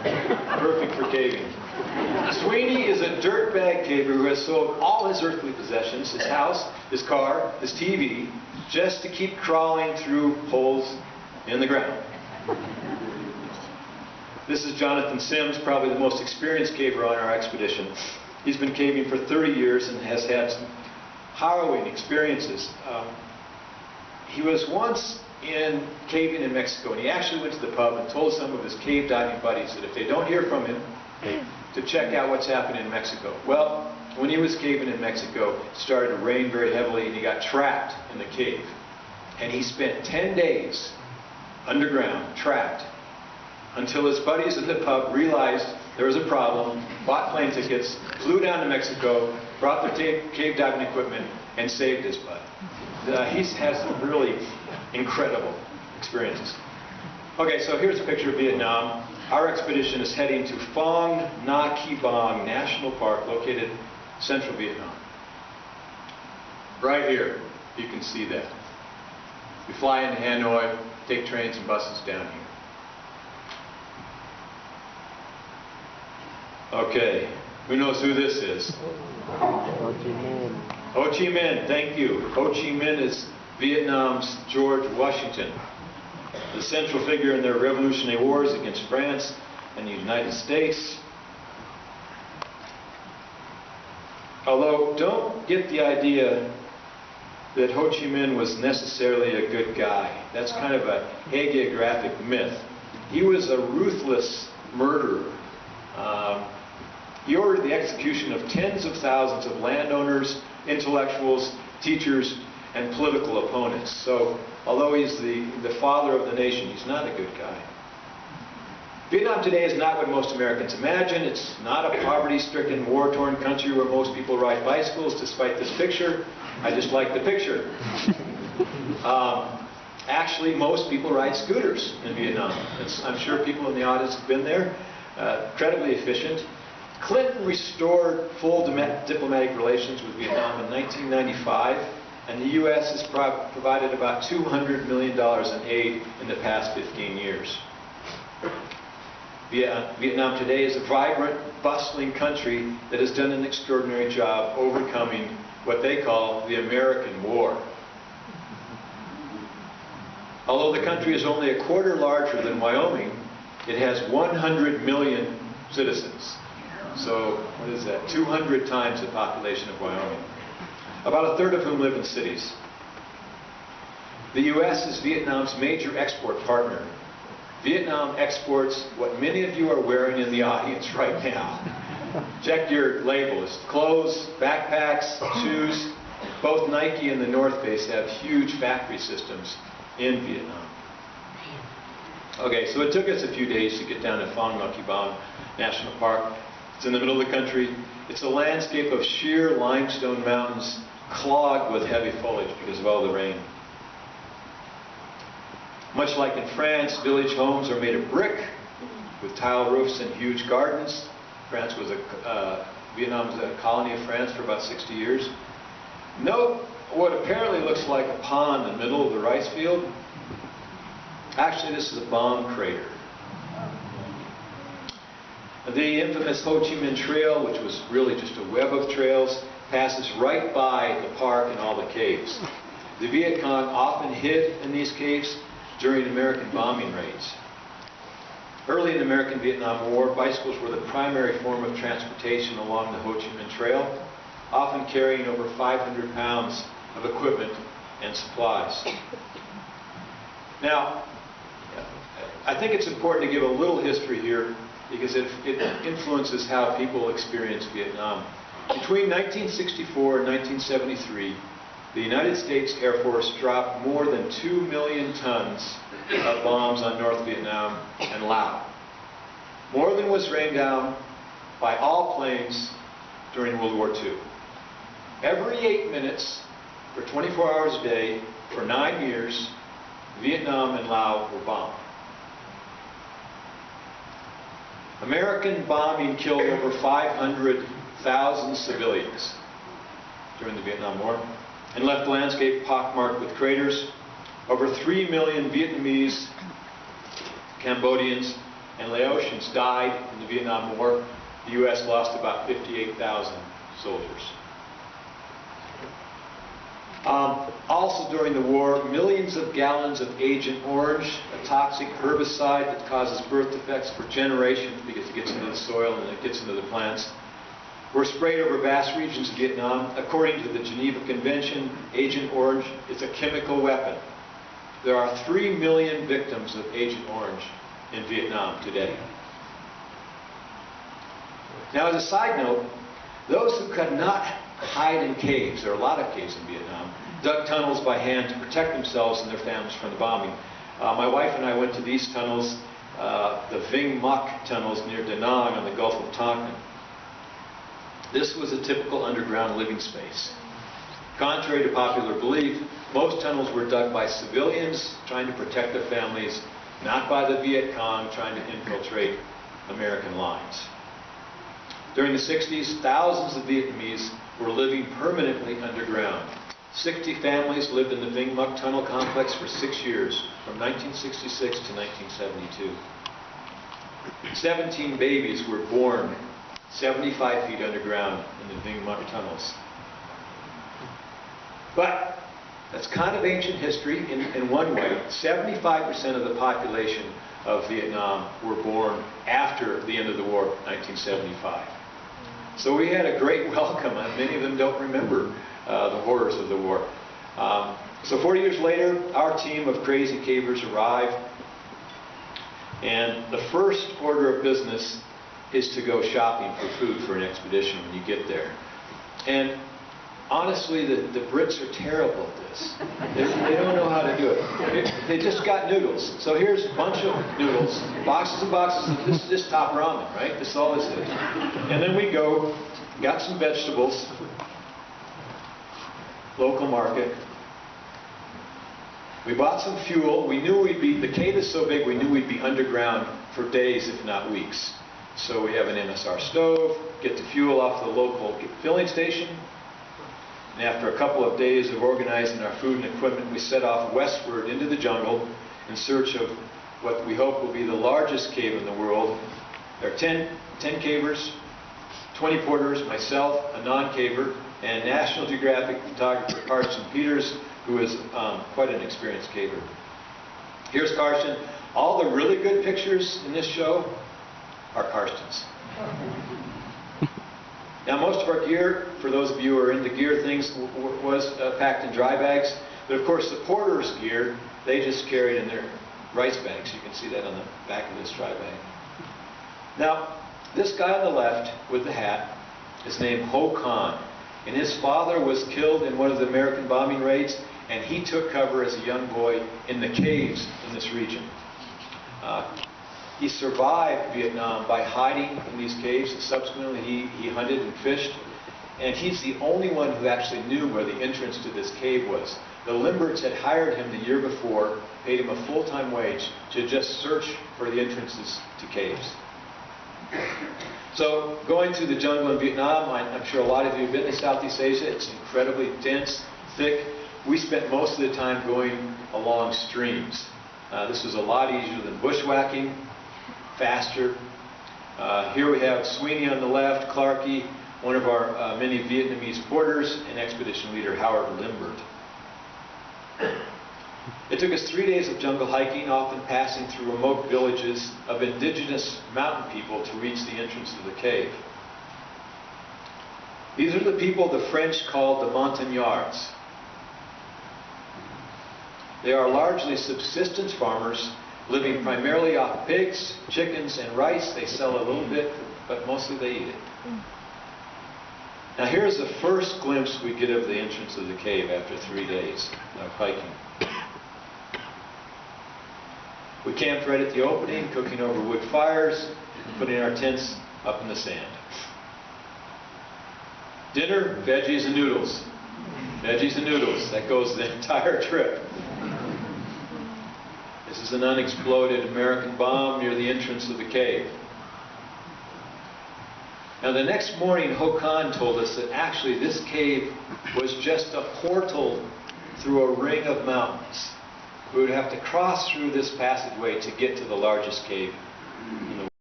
Perfect for caving. Sweeney is a dirtbag caver who has sold all his earthly possessions, his house, his car, his TV, just to keep crawling through holes in the ground. This is Jonathan Sims, probably the most experienced caver on our expedition. He's been caving for 30 years and has had some harrowing experiences. He was once in caving in Mexico, and he actually went to the pub and told some of his cave diving buddies that if they don't hear from him, to check out what's happening in Mexico. Well, when he was caving in Mexico, it started to rain very heavily, and he got trapped in the cave. And he spent 10 days underground, trapped, until his buddies at the pub realized there was a problem, bought plane tickets, flew down to Mexico, brought their cave diving equipment, and saved his butt. He has some really incredible experiences. Okay, so here's a picture of Vietnam. Our expedition is heading to Phong Nha Ke Bang National Park, located in central Vietnam. Right here, you can see that. We fly into Hanoi, take trains and buses down here. Okay, who knows who this is? Ho Chi Minh. Ho Chi Minh, thank you. Ho Chi Minh is Vietnam's George Washington, the central figure in their revolutionary wars against France and the United States. Although, don't get the idea that Ho Chi Minh was necessarily a good guy. That's kind of a hagiographic myth. He was a ruthless murderer. He ordered the execution of tens of thousands of landowners, intellectuals, teachers, and political opponents. So, although he's the father of the nation, he's not a good guy. Vietnam today is not what most Americans imagine. It's not a poverty-stricken, war-torn country where most people ride bicycles, despite this picture. I just like the picture. Actually, most people ride scooters in Vietnam. I'm sure people in the audience have been there. Incredibly efficient. Clinton restored full diplomatic relations with Vietnam in 1995, and the U.S. has provided about $200 million in aid in the past 15 years. Vietnam today is a vibrant, bustling country that has done an extraordinary job overcoming what they call the American War. Although the country is only a quarter larger than Wyoming, it has 100 million citizens. So, what is that? 200 times the population of Wyoming. About a third of whom live in cities. The U.S. is Vietnam's major export partner. Vietnam exports what many of you are wearing in the audience right now. Check your labels. Clothes, backpacks, shoes. Both Nike and the North Face have huge factory systems in Vietnam. Okay, so it took us a few days to get down to Phong Nha Ke Bang National Park. It's in the middle of the country. It's a landscape of sheer limestone mountains clogged with heavy foliage because of all the rain. Much like in France, village homes are made of brick with tile roofs and huge gardens. Vietnam was a colony of France for about 60 years. Note what apparently looks like a pond in the middle of the rice field. Actually, this is a bomb crater. The infamous Ho Chi Minh Trail, which was really just a web of trails, passes right by the park and all the caves. The Viet Cong often hid in these caves during American bombing raids. Early in the American-Vietnam War, bicycles were the primary form of transportation along the Ho Chi Minh Trail, often carrying over 500 pounds of equipment and supplies. Now, I think it's important to give a little history here because it influences how people experience Vietnam. Between 1964 and 1973, the United States Air Force dropped more than 2 million tons of bombs on North Vietnam and Laos. More than was rained down by all planes during World War II. Every 8 minutes, for 24 hours a day, for 9 years, Vietnam and Laos were bombed. American bombing killed over 500,000 civilians during the Vietnam War and left the landscape pockmarked with craters. Over 3 million Vietnamese, Cambodians, and Laotians died in the Vietnam War. The U.S. lost about 58,000 soldiers. Also during the war, millions of gallons of Agent Orange, a toxic herbicide that causes birth defects for generations because it gets into the soil and it gets into the plants, were sprayed over vast regions of Vietnam. According to the Geneva Convention, Agent Orange is a chemical weapon. There are 3 million victims of Agent Orange in Vietnam today. Now, as a side note, those who could not hide in caves, there are a lot of caves in Vietnam, dug tunnels by hand to protect themselves and their families from the bombing. My wife and I went to these tunnels, the Vinh Moc tunnels near Da Nang on the Gulf of Tonkin. This was a typical underground living space. Contrary to popular belief, most tunnels were dug by civilians trying to protect their families, not by the Viet Cong trying to infiltrate American lines. During the 60s, thousands of Vietnamese were living permanently underground. 60 families lived in the Vinh Moc tunnel complex for 6 years, from 1966 to 1972. 17 babies were born 75 feet underground in the Vinh Moc tunnels. But that's kind of ancient history in one way. 75% of the population of Vietnam were born after the end of the war, 1975. So we had a great welcome, and many of them don't remember the horrors of the war. So 40 years later, our team of crazy cavers arrived, and the first order of business is to go shopping for food for an expedition when you get there. And honestly, the Brits are terrible at this. They don't know how to do it. They just got noodles. So here's a bunch of noodles, boxes and boxes of this top ramen, right? This is all this is. And then we go, got some vegetables, local market. We bought some fuel. We knew the cave is so big, we knew we'd be underground for days, if not weeks. So we have an MSR stove, get the fuel off the local filling station. And after a couple of days of organizing our food and equipment, we set off westward into the jungle in search of what we hope will be the largest cave in the world. There are 10 cavers, 20 porters, myself, a non-caver, and National Geographic photographer Carsten Peters, who is quite an experienced caver. Here's Carsten. All the really good pictures in this show are Carsten's. Now, most of our gear, for those of you who are into gear things, was packed in dry bags. But of course, the porters' gear, they just carried in their rice bags. You can see that on the back of this dry bag. Now, this guy on the left with the hat is named Ho Khan. And his father was killed in one of the American bombing raids, and he took cover as a young boy in the caves in this region. He survived Vietnam by hiding in these caves. Subsequently, he hunted and fished. And he's the only one who actually knew where the entrance to this cave was. The Limburgs had hired him the year before, paid him a full-time wage to just search for the entrances to caves. So, going through the jungle in Vietnam, I'm sure a lot of you have been to Southeast Asia. It's incredibly dense, thick. We spent most of the time going along streams. This was a lot easier than bushwhacking, faster. Here we have Sweeney on the left, Clarkey, one of our many Vietnamese porters, and expedition leader Howard Limbert. It took us 3 days of jungle hiking, often passing through remote villages of indigenous mountain people to reach the entrance to the cave. These are the people the French called the Montagnards. They are largely subsistence farmers, living primarily off pigs, chickens, and rice. They sell a little bit, but mostly they eat it. Now here's the first glimpse we get of the entrance of the cave after 3 days of hiking. We camped right at the opening, cooking over wood fires, putting our tents up in the sand. Dinner, veggies and noodles. Veggies and noodles. That goes the entire trip. This is an unexploded American bomb near the entrance of the cave. Now the next morning, Ho Khan told us that actually this cave was just a portal through a ring of mountains. We would have to cross through this passageway to get to the largest cave